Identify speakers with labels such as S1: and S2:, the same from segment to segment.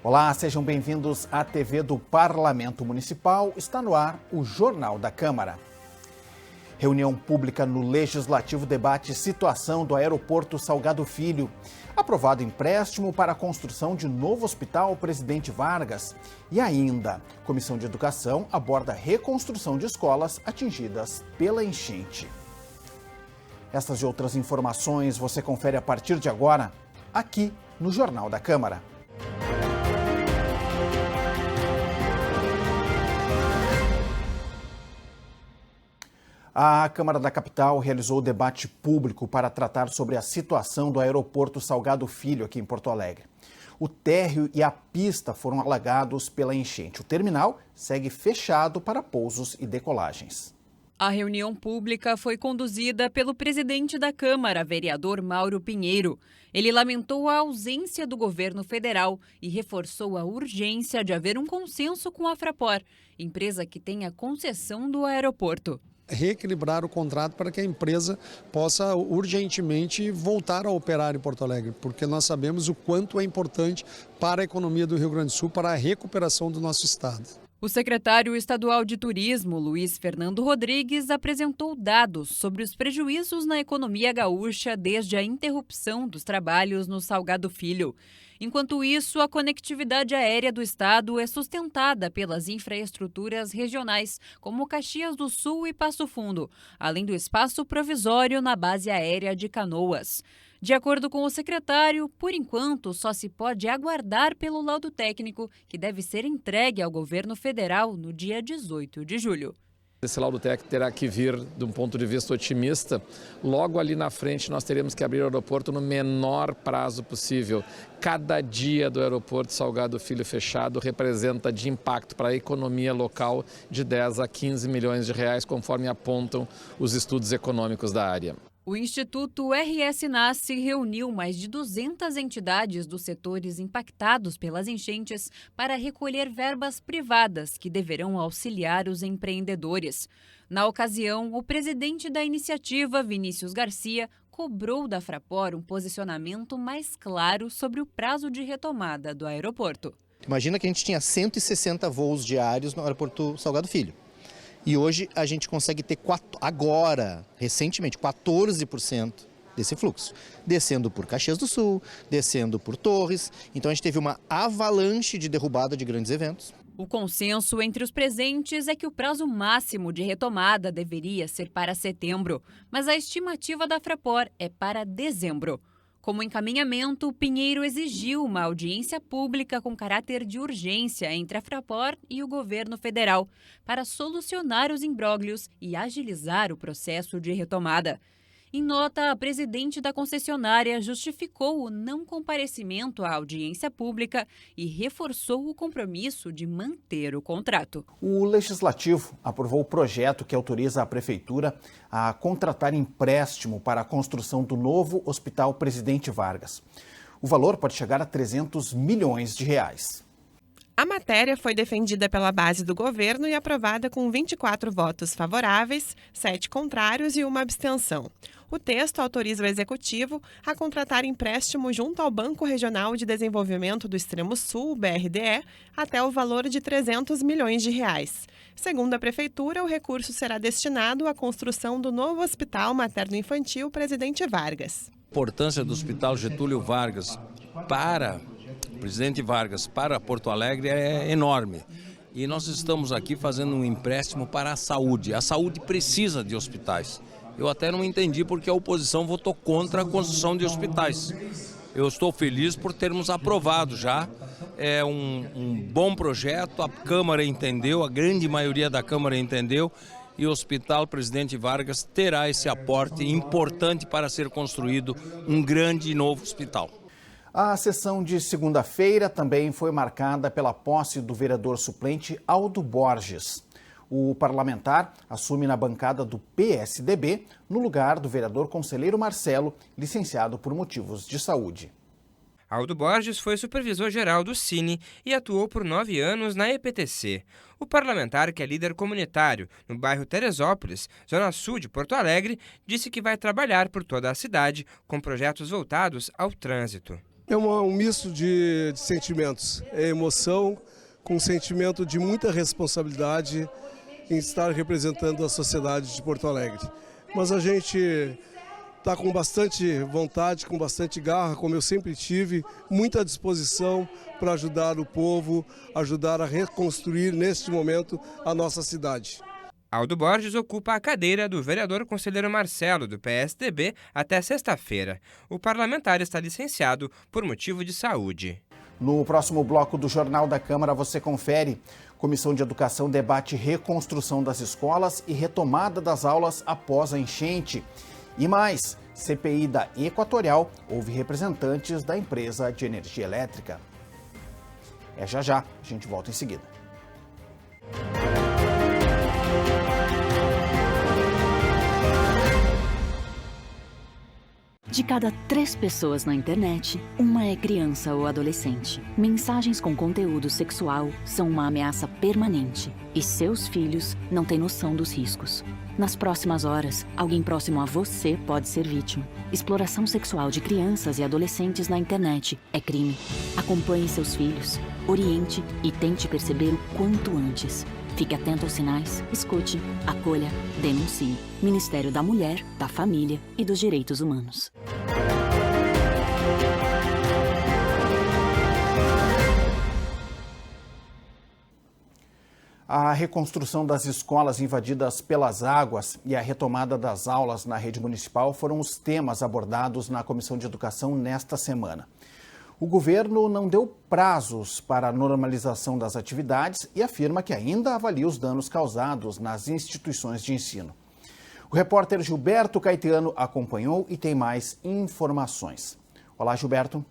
S1: Olá, sejam bem-vindos à TV do Parlamento Municipal. Está no ar o Jornal da Câmara. Reunião pública no Legislativo debate situação do aeroporto Salgado Filho. Aprovado empréstimo para a construção de novo hospital Presidente Vargas. E ainda, Comissão de Educação aborda reconstrução de escolas atingidas pela enchente. Estas e outras informações você confere a partir de agora, aqui no Jornal da Câmara. A Câmara da Capital realizou debate público para tratar sobre a situação do aeroporto Salgado Filho, aqui em Porto Alegre. O térreo e a pista foram alagados pela enchente. O terminal segue fechado para pousos e decolagens.
S2: A reunião pública foi conduzida pelo presidente da Câmara, vereador Mauro Pinheiro. Ele lamentou a ausência do governo federal e reforçou a urgência de haver um consenso com a Fraport, empresa que tem a concessão do aeroporto.
S3: Reequilibrar o contrato para que a empresa possa urgentemente voltar a operar em Porto Alegre, porque nós sabemos o quanto é importante para a economia do Rio Grande do Sul, para a recuperação do nosso estado.
S2: O secretário estadual de Turismo, Luiz Fernando Rodrigues, apresentou dados sobre os prejuízos na economia gaúcha desde a interrupção dos trabalhos no Salgado Filho. Enquanto isso, a conectividade aérea do estado é sustentada pelas infraestruturas regionais, como Caxias do Sul e Passo Fundo, além do espaço provisório na base aérea de Canoas. De acordo com o secretário, por enquanto só se pode aguardar pelo laudo técnico, que deve ser entregue ao governo federal no dia 18 de julho.
S4: Esse laudo técnico terá que vir de um ponto de vista otimista. Logo ali na frente nós teremos que abrir o aeroporto no menor prazo possível. Cada dia do aeroporto Salgado Filho fechado representa de impacto para a economia local de 10 a 15 milhões de reais, conforme apontam os estudos econômicos da área.
S2: O Instituto RS Nasce reuniu mais de 200 entidades dos setores impactados pelas enchentes para recolher verbas privadas que deverão auxiliar os empreendedores. Na ocasião, o presidente da iniciativa, Vinícius Garcia, cobrou da Fraport um posicionamento mais claro sobre o prazo de retomada do aeroporto.
S5: Imagina que a gente tinha 160 voos diários no aeroporto Salgado Filho. E hoje a gente consegue ter, recentemente, 14% desse fluxo. Descendo por Caxias do Sul, descendo por Torres. Então a gente teve uma avalanche de derrubada de grandes eventos.
S2: O consenso entre os presentes é que o prazo máximo de retomada deveria ser para setembro, mas a estimativa da Fraport é para dezembro. Como encaminhamento, Pinheiro exigiu uma audiência pública com caráter de urgência entre a Fraport e o governo federal para solucionar os imbróglios e agilizar o processo de retomada. Em nota, a presidente da concessionária justificou o não comparecimento à audiência pública e reforçou o compromisso de manter o contrato.
S1: O Legislativo aprovou o projeto que autoriza a Prefeitura a contratar empréstimo para a construção do novo Hospital Presidente Vargas. O valor pode chegar a 300 milhões de reais.
S6: A matéria foi defendida pela base do governo e aprovada com 24 votos favoráveis, 7 contrários e 1 abstenção. O texto autoriza o Executivo a contratar empréstimo junto ao Banco Regional de Desenvolvimento do Extremo Sul, BRDE, até o valor de 300 milhões de reais. Segundo a Prefeitura, o recurso será destinado à construção do novo Hospital Materno-Infantil Presidente Vargas.
S7: A importância do Hospital Getúlio Vargas para o Presidente Vargas, para Porto Alegre, é enorme. E nós estamos aqui fazendo um empréstimo para a saúde. A saúde precisa de hospitais. Eu até não entendi porque a oposição votou contra a construção de hospitais. Eu estou feliz por termos aprovado já. É um bom projeto, a Câmara entendeu, a grande maioria da Câmara entendeu. E o Hospital Presidente Vargas terá esse aporte importante para ser construído um grande e novo hospital.
S1: A sessão de segunda-feira também foi marcada pela posse do vereador suplente Aldo Borges. O parlamentar assume na bancada do PSDB, no lugar do vereador conselheiro Marcelo, licenciado por motivos de saúde.
S8: Aldo Borges foi supervisor-geral do Cine e atuou por 9 anos na EPTC. O parlamentar, que é líder comunitário no bairro Teresópolis, zona sul de Porto Alegre, disse que vai trabalhar por toda a cidade com projetos voltados ao trânsito.
S9: É um misto de sentimentos, é emoção com um sentimento de muita responsabilidade em estar representando a sociedade de Porto Alegre. Mas a gente está com bastante vontade, com bastante garra, como eu sempre tive, muita disposição para ajudar o povo, ajudar a reconstruir neste momento a nossa cidade.
S8: Aldo Borges ocupa a cadeira do vereador conselheiro Marcelo, do PSDB, até sexta-feira. O parlamentar está licenciado por motivo de saúde.
S1: No próximo bloco do Jornal da Câmara você confere. Comissão de Educação debate reconstrução das escolas e retomada das aulas após a enchente. E mais, CPI da Equatorial houve representantes da empresa de energia elétrica. É já, a gente volta em seguida.
S10: De cada 3 pessoas na internet, uma é criança ou adolescente. Mensagens com conteúdo sexual são uma ameaça permanente e seus filhos não têm noção dos riscos. Nas próximas horas, alguém próximo a você pode ser vítima. Exploração sexual de crianças e adolescentes na internet é crime. Acompanhe seus filhos, oriente e tente perceber o quanto antes. Fique atento aos sinais, escute, acolha, denuncie. Ministério da Mulher, da Família e dos Direitos Humanos.
S1: A reconstrução das escolas invadidas pelas águas e a retomada das aulas na rede municipal foram os temas abordados na Comissão de Educação nesta semana. O governo não deu prazos para a normalização das atividades e afirma que ainda avalia os danos causados nas instituições de ensino. O repórter Gilberto Caetano acompanhou e tem mais informações. Olá, Gilberto.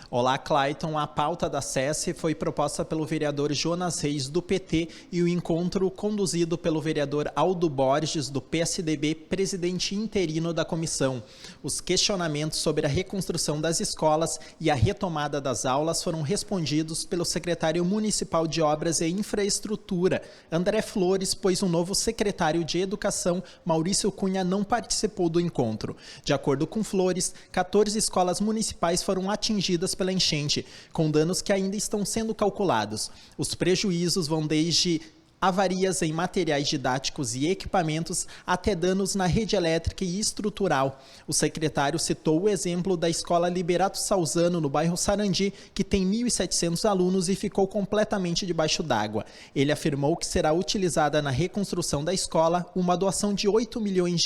S11: Olá, Clayton. A pauta da SESC foi proposta pelo vereador Jonas Reis, do PT, e o encontro conduzido pelo vereador Aldo Borges, do PSDB, presidente interino da comissão. Os questionamentos sobre a reconstrução das escolas e a retomada das aulas foram respondidos pelo secretário municipal de Obras e Infraestrutura, André Flores, pois o novo secretário de Educação, Maurício Cunha, não participou do encontro. De acordo com Flores, 14 escolas municipais foram atingidas pela enchente, com danos que ainda estão sendo calculados. Os prejuízos vão desde avarias em materiais didáticos e equipamentos até danos na rede elétrica e estrutural. O secretário citou o exemplo da escola Liberato Salzano, no bairro Sarandi, que tem 1.700 alunos e ficou completamente debaixo d'água. Ele afirmou que será utilizada na reconstrução da escola uma doação de R$8 milhões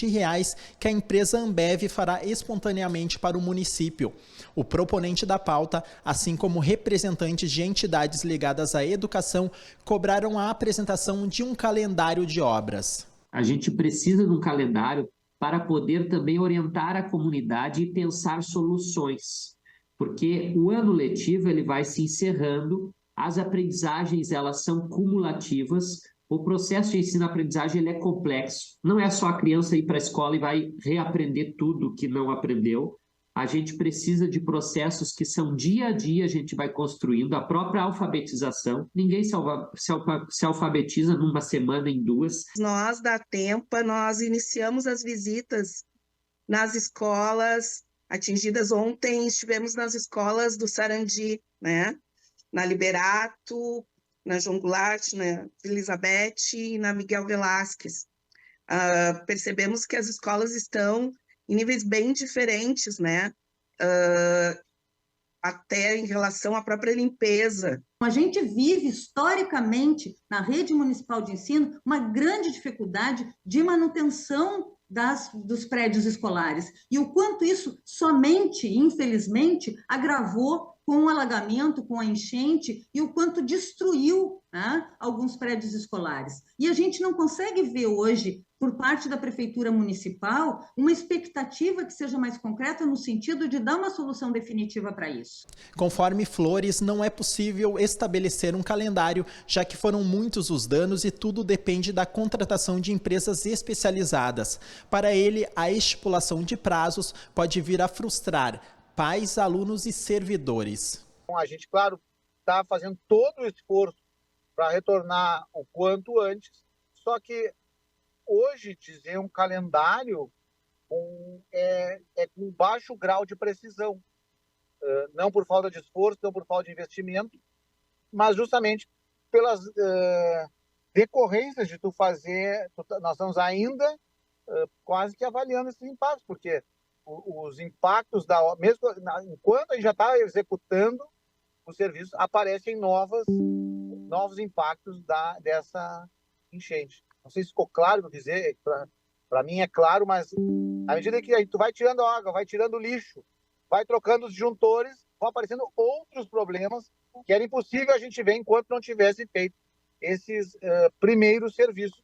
S11: que a empresa Ambev fará espontaneamente para o município. O proponente da pauta, assim como representantes de entidades ligadas à educação, cobraram a apresentação de um calendário de obras.
S12: A gente precisa de um calendário para poder também orientar a comunidade e pensar soluções, porque o ano letivo ele vai se encerrando, as aprendizagens elas são cumulativas, o processo de ensino-aprendizagem ele é complexo, não é só a criança ir para a escola e vai reaprender tudo que não aprendeu. A gente precisa de processos que são dia a dia, a gente vai construindo, a própria alfabetização. Ninguém se alfabetiza numa semana, em 2.
S13: Nós, da Tempa, nós iniciamos as visitas nas escolas atingidas. Ontem estivemos nas escolas do Sarandi, né? Na Liberato, na João Goulart, na Elizabeth e na Miguel Velasquez. Percebemos que as escolas estão em níveis bem diferentes, né? Até em relação à própria limpeza.
S14: A gente vive, historicamente, na rede municipal de ensino, uma grande dificuldade de manutenção dos prédios escolares. E o quanto isso somente, infelizmente, agravou com o alagamento, com a enchente, e o quanto destruiu, né, alguns prédios escolares. E a gente não consegue ver hoje, por parte da Prefeitura Municipal, uma expectativa que seja mais concreta no sentido de dar uma solução definitiva para isso.
S11: Conforme Flores, não é possível estabelecer um calendário, já que foram muitos os danos e tudo depende da contratação de empresas especializadas. Para ele, a estipulação de prazos pode vir a frustrar pais, alunos e servidores.
S15: A gente, claro, está fazendo todo o esforço para retornar o quanto antes, só que hoje dizer um calendário é com baixo grau de precisão, não por falta de esforço, não por falta de investimento, mas justamente pelas decorrências de tu fazer. Nós estamos ainda quase que avaliando esses impactos, porque os impactos mesmo enquanto a gente já está executando o serviço, aparecem novos impactos dessa enchente. Não sei se ficou claro o que eu dizer, para mim é claro, mas à medida que tu vai tirando água, vai tirando lixo, vai trocando os disjuntores, vão aparecendo outros problemas que era impossível a gente ver enquanto não tivesse feito esses primeiros serviços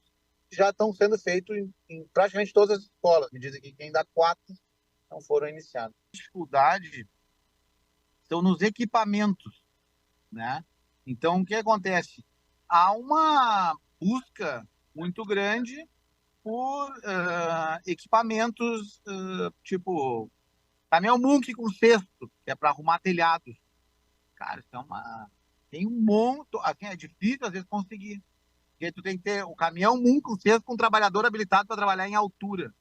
S15: que já estão sendo feitos em praticamente todas as escolas. Me dizem que ainda 4 não foram iniciados. A dificuldade estão nos equipamentos, né? Então, o que acontece? Há uma busca muito grande por equipamentos tipo caminhão Munk com cesto, que é para arrumar telhados. Cara, isso tem um monte, assim, é difícil às vezes conseguir. Porque tu tem que ter o caminhão Munk com cesto com um trabalhador habilitado para trabalhar em altura.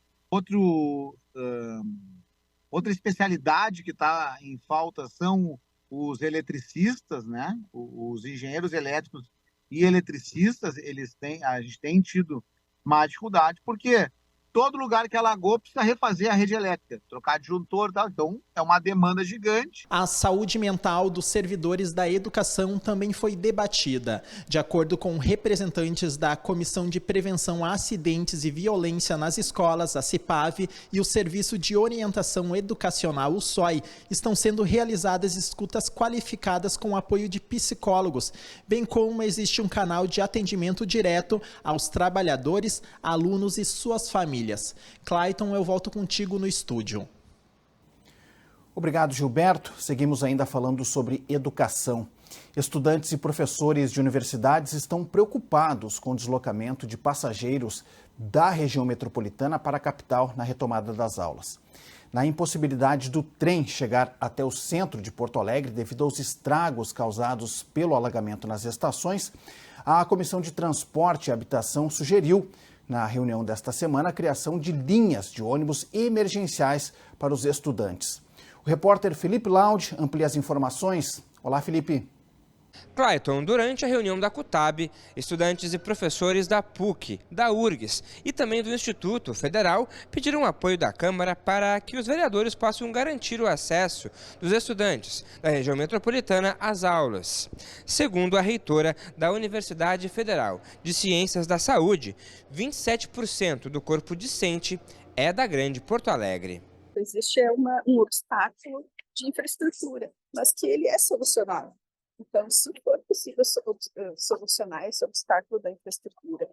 S15: Outra especialidade que está em falta são os eletricistas, né? Os engenheiros elétricos e eletricistas, a gente tem tido mais dificuldade, porque todo lugar que alagou precisa refazer a rede elétrica, trocar disjuntor e tal. Então, é uma demanda gigante.
S11: A saúde mental dos servidores da educação também foi debatida. De acordo com representantes da Comissão de Prevenção a Acidentes e Violência nas Escolas, a CIPAV, e o Serviço de Orientação Educacional, o SOI, estão sendo realizadas escutas qualificadas com apoio de psicólogos, bem como existe um canal de atendimento direto aos trabalhadores, alunos e suas famílias. Clayton, eu volto contigo no estúdio.
S1: Obrigado, Gilberto. Seguimos ainda falando sobre educação. Estudantes e professores de universidades estão preocupados com o deslocamento de passageiros da região metropolitana para a capital na retomada das aulas. Na impossibilidade do trem chegar até o centro de Porto Alegre devido aos estragos causados pelo alagamento nas estações, a Comissão de Transporte e Habitação sugeriu, na reunião desta semana, a criação de linhas de ônibus emergenciais para os estudantes. O repórter Felipe Laude amplia as informações. Olá, Felipe.
S8: Clayton, durante a reunião da CUTAB, estudantes e professores da PUC, da URGS e também do Instituto Federal pediram apoio da Câmara para que os vereadores possam garantir o acesso dos estudantes da região metropolitana às aulas. Segundo a reitora da Universidade Federal de Ciências da Saúde, 27% do corpo discente é da Grande Porto Alegre.
S16: Existe um obstáculo de infraestrutura, mas que ele é solucionável. Então, se for possível solucionar esse obstáculo da infraestrutura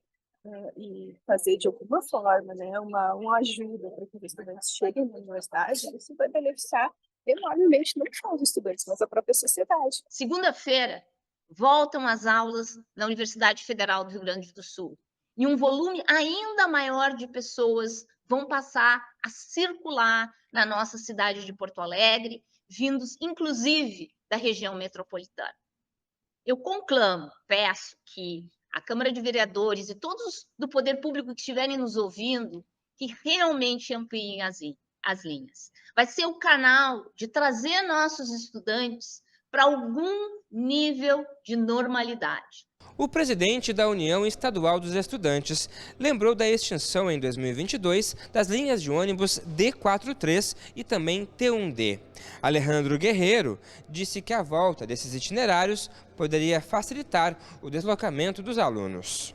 S16: e fazer de alguma forma, né, uma ajuda para que os estudantes cheguem na universidade, isso vai beneficiar enormemente não só os estudantes, mas a própria sociedade.
S17: Segunda-feira, voltam as aulas na Universidade Federal do Rio Grande do Sul. E um volume ainda maior de pessoas vão passar a circular na nossa cidade de Porto Alegre, vindos, inclusive, da região metropolitana. Eu conclamo, peço que a Câmara de Vereadores e todos do poder público que estiverem nos ouvindo, que realmente ampliem as linhas. Vai ser o canal de trazer nossos estudantes para algum nível de normalidade.
S8: O presidente da União Estadual dos Estudantes lembrou da extinção em 2022 das linhas de ônibus D43 e também T1D. Alejandro Guerreiro disse que a volta desses itinerários poderia facilitar o deslocamento dos alunos.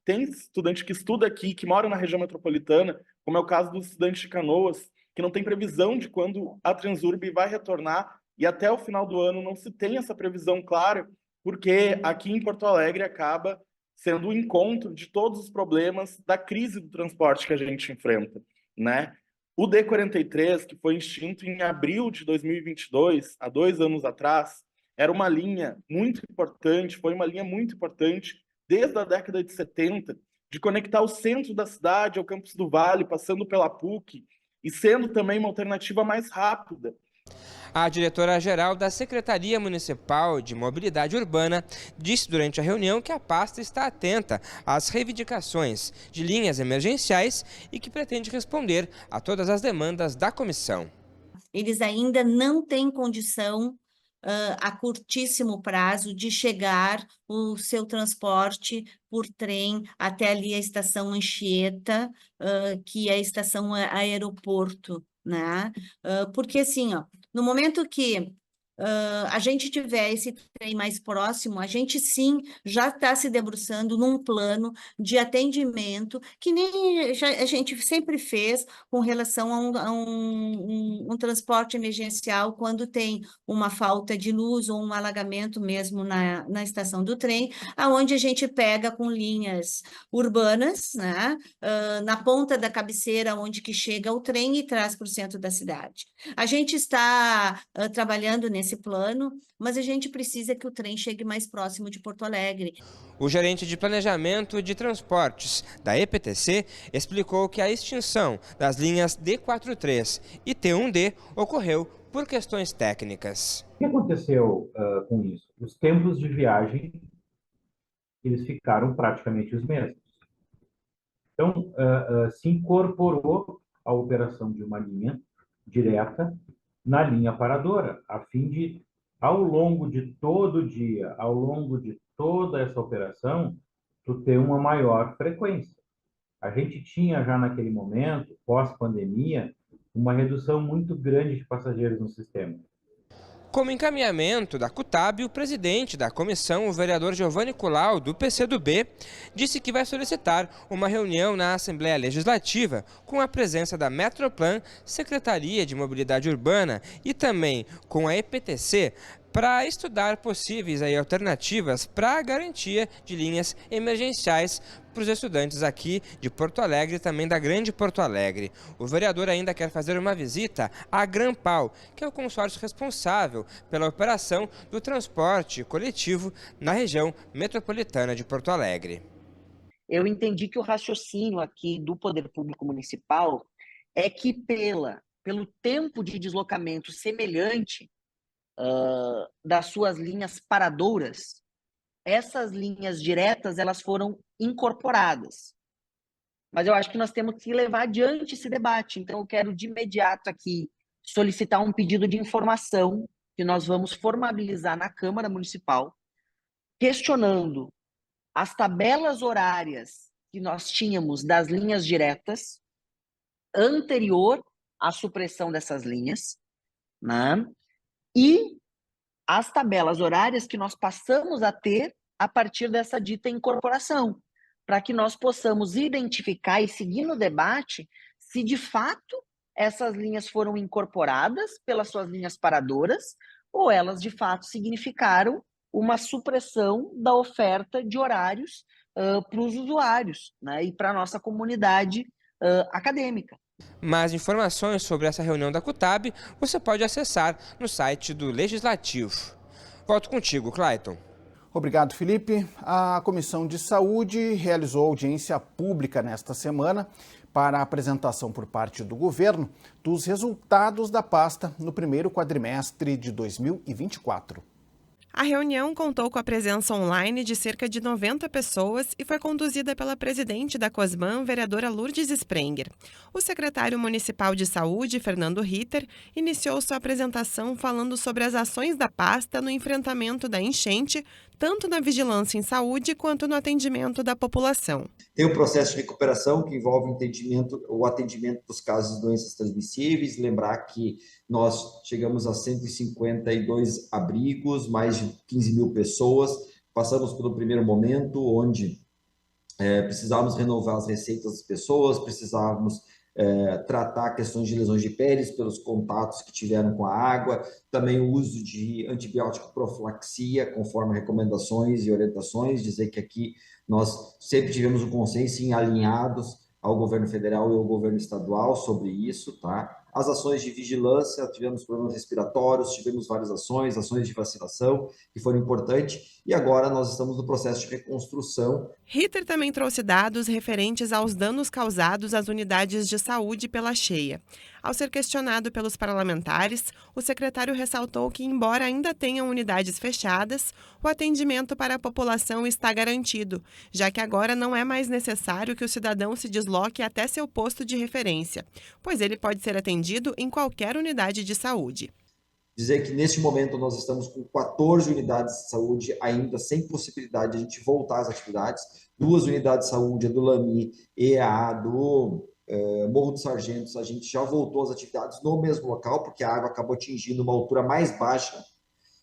S18: Tem estudante que estuda aqui, que mora na região metropolitana, como é o caso dos estudantes de Canoas, que não tem previsão de quando a Transurb vai retornar e até o final do ano não se tem essa previsão clara, porque aqui em Porto Alegre acaba sendo o encontro de todos os problemas da crise do transporte que a gente enfrenta, né? O D43, que foi extinto em abril de 2022, há 2 anos atrás, era uma linha muito importante, foi uma linha muito importante desde a década de 70, de conectar o centro da cidade ao Campus do Vale, passando pela PUC, e sendo também uma alternativa mais rápida.
S8: A diretora-geral da Secretaria Municipal de Mobilidade Urbana disse durante a reunião que a pasta está atenta às reivindicações de linhas emergenciais e que pretende responder a todas as demandas da comissão.
S19: eles ainda não têm condição a curtíssimo prazo de chegar o seu transporte por trem até ali a estação Anchieta, que é a estação aeroporto, né? Porque assim, ó, no momento que a gente tiver esse trem mais próximo, a gente sim já está se debruçando num plano de atendimento que nem a gente sempre fez com relação a um transporte emergencial quando tem uma falta de luz ou um alagamento mesmo na estação do trem, aonde a gente pega com linhas urbanas, né, na ponta da cabeceira onde que chega o trem e traz para o centro da cidade. A gente está trabalhando nesse plano, mas a gente precisa que o trem chegue mais próximo de Porto Alegre.
S8: O gerente de planejamento de transportes da EPTC explicou que a extinção das linhas D43 e T1D ocorreu por questões técnicas.
S20: O que aconteceu com isso? Os tempos de viagem, eles ficaram praticamente os mesmos. Então, se incorporou a operação de uma linha direta na linha paradora, a fim de, ao longo de todo o dia, ao longo de toda essa operação, tu ter uma maior frequência. A gente tinha já naquele momento, pós-pandemia, uma redução muito grande de passageiros no sistema.
S8: Como encaminhamento da CUTAB, o presidente da comissão, o vereador Giovanni Colau, do PCdoB, disse que vai solicitar uma reunião na Assembleia Legislativa com a presença da Metroplan, Secretaria de Mobilidade Urbana e também com a EPTC para estudar possíveis alternativas para a garantia de linhas emergenciais para os estudantes aqui de Porto Alegre e também da Grande Porto Alegre. O vereador ainda quer fazer uma visita à Grampal, que é o consórcio responsável pela operação do transporte coletivo na região metropolitana de Porto Alegre.
S21: Eu entendi que o raciocínio aqui do Poder Público Municipal é que pelo tempo de deslocamento semelhante das suas linhas paradouras, essas linhas diretas elas foram incorporadas. Mas eu acho que nós temos que levar adiante esse debate. Então eu quero de imediato aqui solicitar um pedido de informação que nós vamos formalizar na Câmara Municipal, questionando as tabelas horárias que nós tínhamos das linhas diretas anterior à supressão dessas linhas, né? E as tabelas horárias que nós passamos a ter a partir dessa dita incorporação, para que nós possamos identificar e seguir no debate se de fato essas linhas foram incorporadas pelas suas linhas paradoras ou elas de fato significaram uma supressão da oferta de horários para os usuários, né, e para a nossa comunidade acadêmica.
S8: Mais informações sobre essa reunião da CUTAB você pode acessar no site do Legislativo. Volto contigo, Clayton.
S1: Obrigado, Felipe. A Comissão de Saúde realizou audiência pública nesta semana para a apresentação por parte do governo dos resultados da pasta no primeiro quadrimestre de 2024.
S6: A reunião contou com a presença online de cerca de 90 pessoas e foi conduzida pela presidente da COSBAN, vereadora Lourdes Sprenger. O secretário municipal de saúde, Fernando Ritter, iniciou sua apresentação falando sobre as ações da pasta no enfrentamento da enchente, tanto na vigilância em saúde quanto no atendimento da população.
S22: Tem um processo de recuperação que envolve o atendimento dos casos de doenças transmissíveis. Lembrar que nós chegamos a 152 abrigos, mais de 15 mil pessoas. Passamos pelo primeiro momento, onde precisávamos renovar as receitas das pessoas, precisávamos tratar questões de lesões de peles pelos contatos que tiveram com a água, também o uso de antibiótico profilaxia, conforme recomendações e orientações, dizer que aqui nós sempre tivemos um consenso em alinhados ao governo federal e ao governo estadual sobre isso, tá? As ações de vigilância, tivemos problemas respiratórios, tivemos várias ações de vacinação que foram importantes e agora nós estamos no processo de reconstrução.
S6: Ritter também trouxe dados referentes aos danos causados às unidades de saúde pela cheia. Ao ser questionado pelos parlamentares, o secretário ressaltou que, embora ainda tenham unidades fechadas, o atendimento para a população está garantido, já que agora não é mais necessário que o cidadão se desloque até seu posto de referência, pois ele pode ser atendido atendido em qualquer unidade de saúde.
S22: Dizer que neste momento nós estamos com 14 unidades de saúde ainda sem possibilidade de a gente voltar às atividades, 2 unidades de saúde, a do Lami e a do Morro dos Sargentos, a gente já voltou às atividades no mesmo local, porque a água acabou atingindo uma altura mais baixa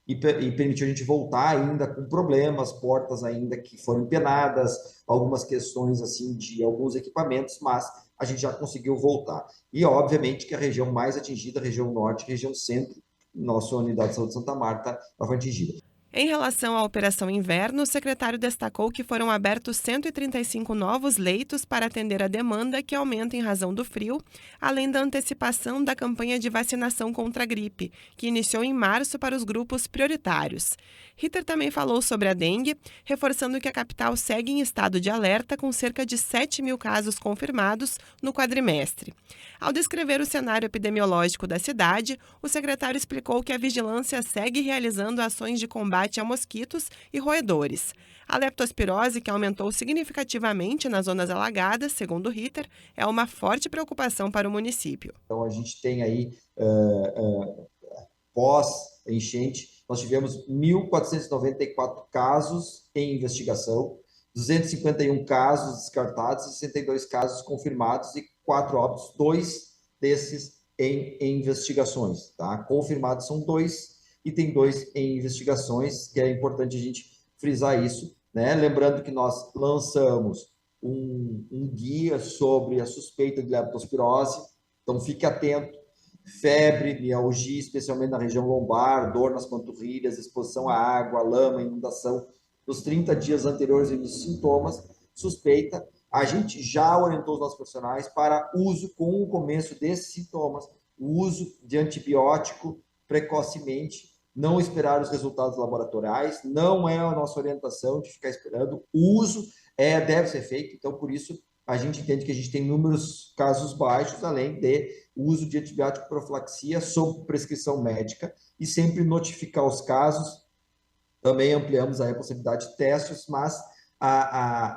S22: e permitiu a gente voltar ainda com problemas, portas ainda que foram empenadas, algumas questões assim de alguns equipamentos, mas a gente já conseguiu voltar. E obviamente que a região mais atingida, a região norte, a região centro, nossa unidade de saúde de Santa Marta, ela foi atingida.
S6: Em relação à Operação Inverno, o secretário destacou que foram abertos 135 novos leitos para atender a demanda que aumenta em razão do frio, além da antecipação da campanha de vacinação contra a gripe, que iniciou em março para os grupos prioritários. Ritter também falou sobre a dengue, reforçando que a capital segue em estado de alerta com cerca de 7.000 casos confirmados no quadrimestre. Ao descrever o cenário epidemiológico da cidade, o secretário explicou que a vigilância segue realizando ações de combate a mosquitos e roedores. A leptospirose, que aumentou significativamente nas zonas alagadas, segundo Ritter, é uma forte preocupação para o município.
S22: Então a gente tem aí, pós-enchente, nós tivemos 1.494 casos em investigação, 251 casos descartados, 62 casos confirmados e 4 óbitos, 2 desses em investigações. Tá? Confirmados são 2 e tem 2 em investigações, que é importante a gente frisar isso, né? Lembrando que nós lançamos um guia sobre a suspeita de leptospirose, então fique atento. Febre, mialgia, especialmente na região lombar, dor nas panturrilhas, exposição à água, lama, inundação, nos 30 dias anteriores aos sintomas, suspeita, a gente já orientou os nossos profissionais para uso com o começo desses sintomas, o uso de antibiótico precocemente, não esperar os resultados laboratoriais, não é a nossa orientação de ficar esperando, o uso deve ser feito, então por isso a gente entende que a gente tem números casos baixos, além de uso de antibiótico profilaxia sob prescrição médica e sempre notificar os casos. Também ampliamos aí a possibilidade de testes, mas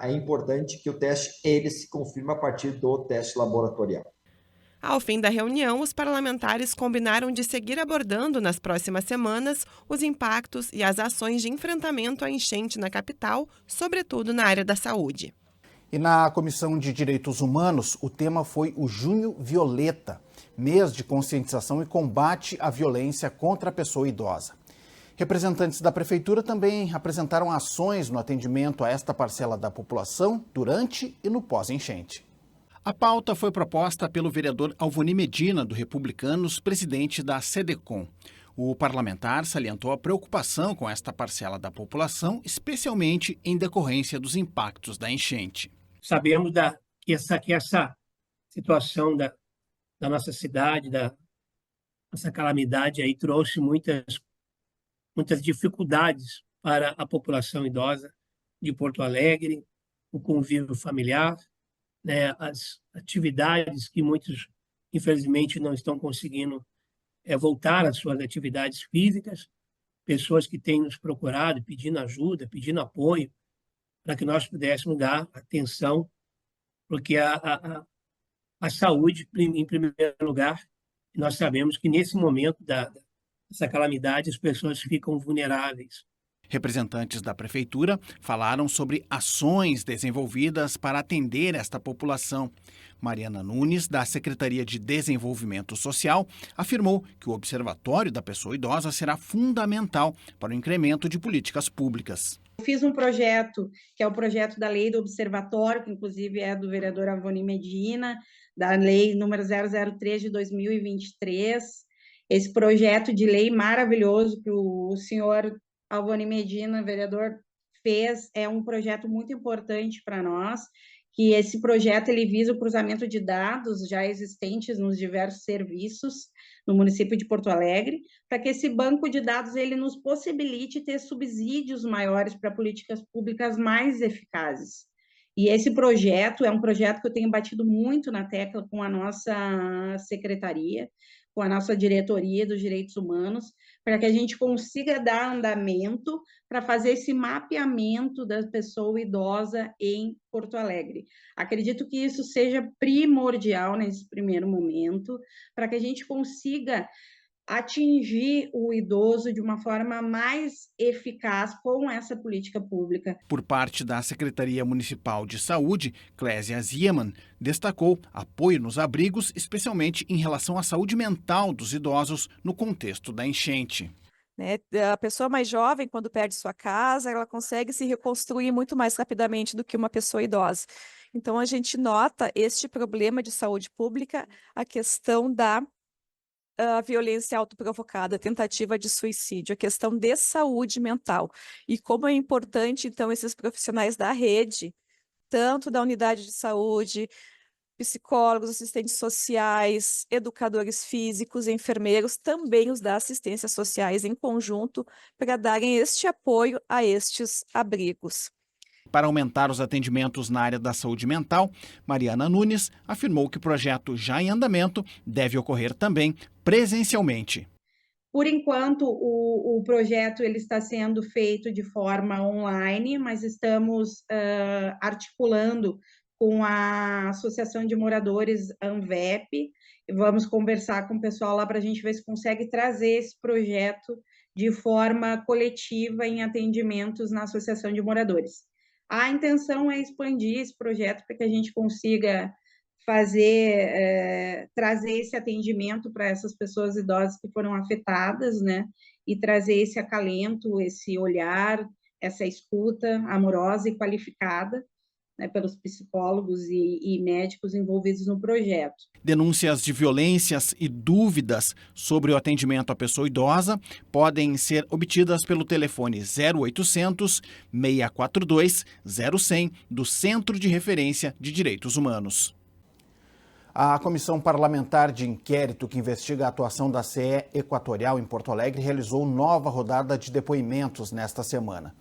S22: é importante que o teste ele se confirme a partir do teste laboratorial.
S6: Ao fim da reunião, os parlamentares combinaram de seguir abordando nas próximas semanas os impactos e as ações de enfrentamento à enchente na capital, sobretudo na área da saúde.
S1: E na Comissão de Direitos Humanos, o tema foi o Junho Violeta, mês de conscientização e combate à violência contra a pessoa idosa. Representantes da Prefeitura também apresentaram ações no atendimento a esta parcela da população durante e no pós-enchente. A pauta foi proposta pelo vereador Alvoni Medina, do Republicanos, presidente da SEDECOM. O parlamentar salientou a preocupação com esta parcela da população, especialmente em decorrência dos impactos da enchente.
S3: Sabemos que essa situação da nossa cidade, essa calamidade aí trouxe muitas dificuldades para a população idosa de Porto Alegre, o convívio familiar, né, as atividades que muitos, infelizmente, não estão conseguindo voltar às suas atividades físicas, pessoas que têm nos procurado pedindo ajuda, pedindo apoio, para que nós pudéssemos dar atenção, porque a saúde, em primeiro lugar, nós sabemos que nesse momento dessa calamidade as pessoas ficam vulneráveis.
S1: Representantes da Prefeitura falaram sobre ações desenvolvidas para atender esta população. Mariana Nunes, da Secretaria de Desenvolvimento Social, afirmou que o Observatório da Pessoa Idosa será fundamental para o incremento de políticas públicas.
S4: Eu fiz um projeto, que é o projeto da Lei do Observatório, que inclusive é do vereador Alvoni Medina, da Lei número 003 de 2023. Esse projeto de lei maravilhoso que o senhor Alvoni Medina, vereador, fez, é um projeto muito importante para nós, que esse projeto ele visa o cruzamento de dados já existentes nos diversos serviços no município de Porto Alegre, para que esse banco de dados ele nos possibilite ter subsídios maiores para políticas públicas mais eficazes. E esse projeto é um projeto que eu tenho batido muito na tecla com a nossa secretaria, com a nossa diretoria dos direitos humanos, para que a gente consiga dar andamento para fazer esse mapeamento da pessoa idosa em Porto Alegre. Acredito que isso seja primordial nesse primeiro momento, para que a gente consiga atingir o idoso de uma forma mais eficaz com essa política pública.
S1: Por parte da Secretaria Municipal de Saúde, Clésia Ziemann destacou apoio nos abrigos, especialmente em relação à saúde mental dos idosos no contexto da enchente.
S2: A pessoa mais jovem, quando perde sua casa, ela consegue se reconstruir muito mais rapidamente do que uma pessoa idosa. Então, a gente nota este problema de saúde pública, a questão da violência autoprovocada, tentativa de suicídio, a questão de saúde mental. E como é importante, então, esses profissionais da rede, tanto da unidade de saúde, psicólogos, assistentes sociais, educadores físicos, enfermeiros, também os da assistência sociais em conjunto, para darem este apoio a estes abrigos.
S1: Para aumentar os atendimentos na área da saúde mental, Mariana Nunes afirmou que o projeto já em andamento deve ocorrer também presencialmente.
S4: Por enquanto, o projeto ele está sendo feito de forma online, mas estamos articulando com a Associação de Moradores ANVEP. Vamos conversar com o pessoal lá para a gente ver se consegue trazer esse projeto de forma coletiva em atendimentos na Associação de Moradores. A intenção é expandir esse projeto para que a gente consiga trazer esse atendimento para essas pessoas idosas que foram afetadas, né? E trazer esse acalento, esse olhar, essa escuta amorosa e qualificada, né, pelos psicólogos e médicos envolvidos no projeto.
S1: Denúncias de violências e dúvidas sobre o atendimento à pessoa idosa podem ser obtidas pelo telefone 0800 642 0100 do Centro de Referência de Direitos Humanos. A Comissão Parlamentar de Inquérito que investiga a atuação da CE Equatorial em Porto Alegre realizou nova rodada de depoimentos nesta semana.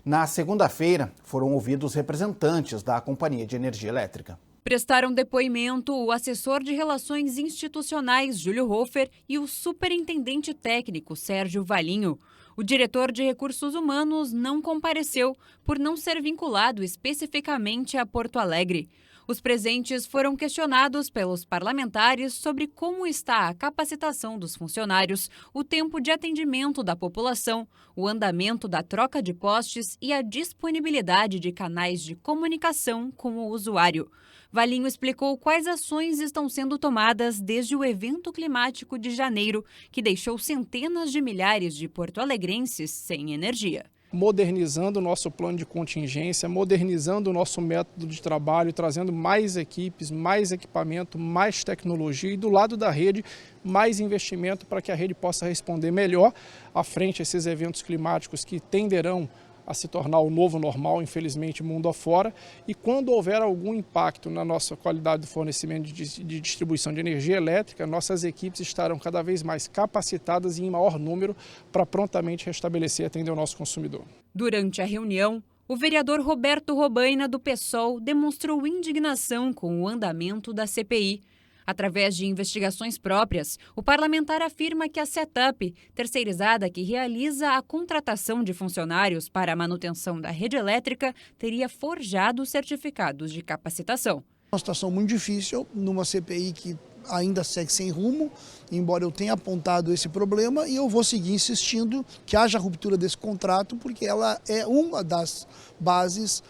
S1: Na segunda-feira, foram ouvidos representantes da Companhia de Energia Elétrica.
S5: Prestaram depoimento o assessor de Relações Institucionais, Júlio Hofer, e o superintendente técnico, Sérgio Valinho. O diretor de Recursos Humanos não compareceu por não ser vinculado especificamente a Porto Alegre. Os presentes foram questionados pelos parlamentares sobre como está a capacitação dos funcionários, o tempo de atendimento da população, o andamento da troca de postes e a disponibilidade de canais de comunicação com o usuário. Valinho explicou quais ações estão sendo tomadas desde o evento climático de janeiro, que deixou centenas de milhares de porto-alegrenses sem energia.
S23: Modernizando o nosso plano de contingência, modernizando o nosso método de trabalho, trazendo mais equipes, mais equipamento, mais tecnologia e do lado da rede, mais investimento para que a rede possa responder melhor à frente a esses eventos climáticos que tenderão a se tornar o novo normal, infelizmente, mundo afora. E quando houver algum impacto na nossa qualidade de fornecimento de distribuição de energia elétrica, nossas equipes estarão cada vez mais capacitadas e em maior número para prontamente restabelecer e atender o nosso consumidor.
S5: Durante a reunião, o vereador Roberto Robaina, do PSOL, demonstrou indignação com o andamento da CPI. Através de investigações próprias, o parlamentar afirma que a Setup, terceirizada que realiza a contratação de funcionários para a manutenção da rede elétrica, teria forjado certificados de capacitação.
S24: Uma situação muito difícil numa CPI que ainda segue sem rumo, embora eu tenha apontado esse problema, e eu vou seguir insistindo que haja ruptura desse contrato, porque ela é uma das bases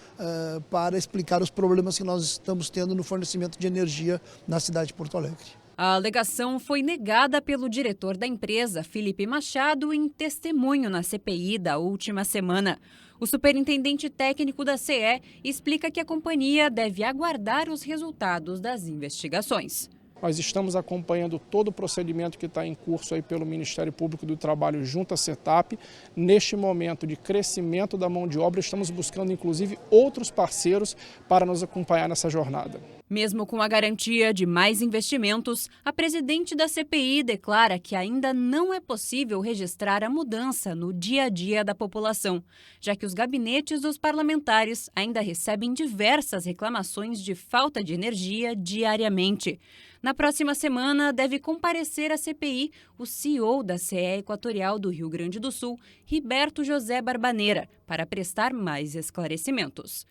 S24: para explicar os problemas que nós estamos tendo no fornecimento de energia na cidade de Porto Alegre.
S5: A alegação foi negada pelo diretor da empresa, Felipe Machado, em testemunho na CPI da última semana. O superintendente técnico da CE explica que a companhia deve aguardar os resultados das investigações.
S23: Nós estamos acompanhando todo o procedimento que está em curso aí pelo Ministério Público do Trabalho junto à Setup. Neste momento de crescimento da mão de obra, estamos buscando inclusive outros parceiros para nos acompanhar nessa jornada.
S5: Mesmo com a garantia de mais investimentos, a presidente da CPI declara que ainda não é possível registrar a mudança no dia a dia da população, já que os gabinetes dos parlamentares ainda recebem diversas reclamações de falta de energia diariamente. Na próxima semana, deve comparecer à CPI o CEO da CE Equatorial do Rio Grande do Sul, Riberto José Barbaneira, para prestar mais esclarecimentos.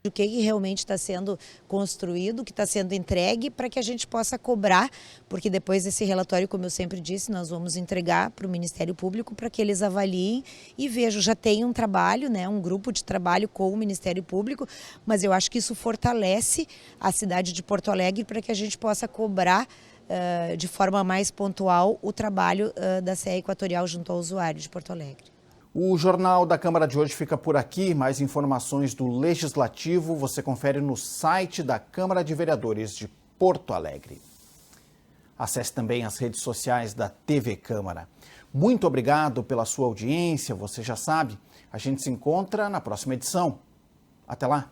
S7: O que realmente está sendo construído, o que está sendo entregue, para que a gente possa cobrar, porque depois desse relatório, como eu sempre disse, nós vamos entregar para o Ministério Público para que eles avaliem e vejam. Já tem um trabalho, né, um grupo de trabalho com o Ministério Público, mas eu acho que isso fortalece a cidade de Porto Alegre para que a gente possa cobrar de forma mais pontual o trabalho da CE Equatorial junto ao usuário de Porto Alegre.
S1: O Jornal da Câmara de hoje fica por aqui. Mais informações do Legislativo você confere no site da Câmara de Vereadores de Porto Alegre. Acesse também as redes sociais da TV Câmara. Muito obrigado pela sua audiência. Você já sabe, a gente se encontra na próxima edição. Até lá!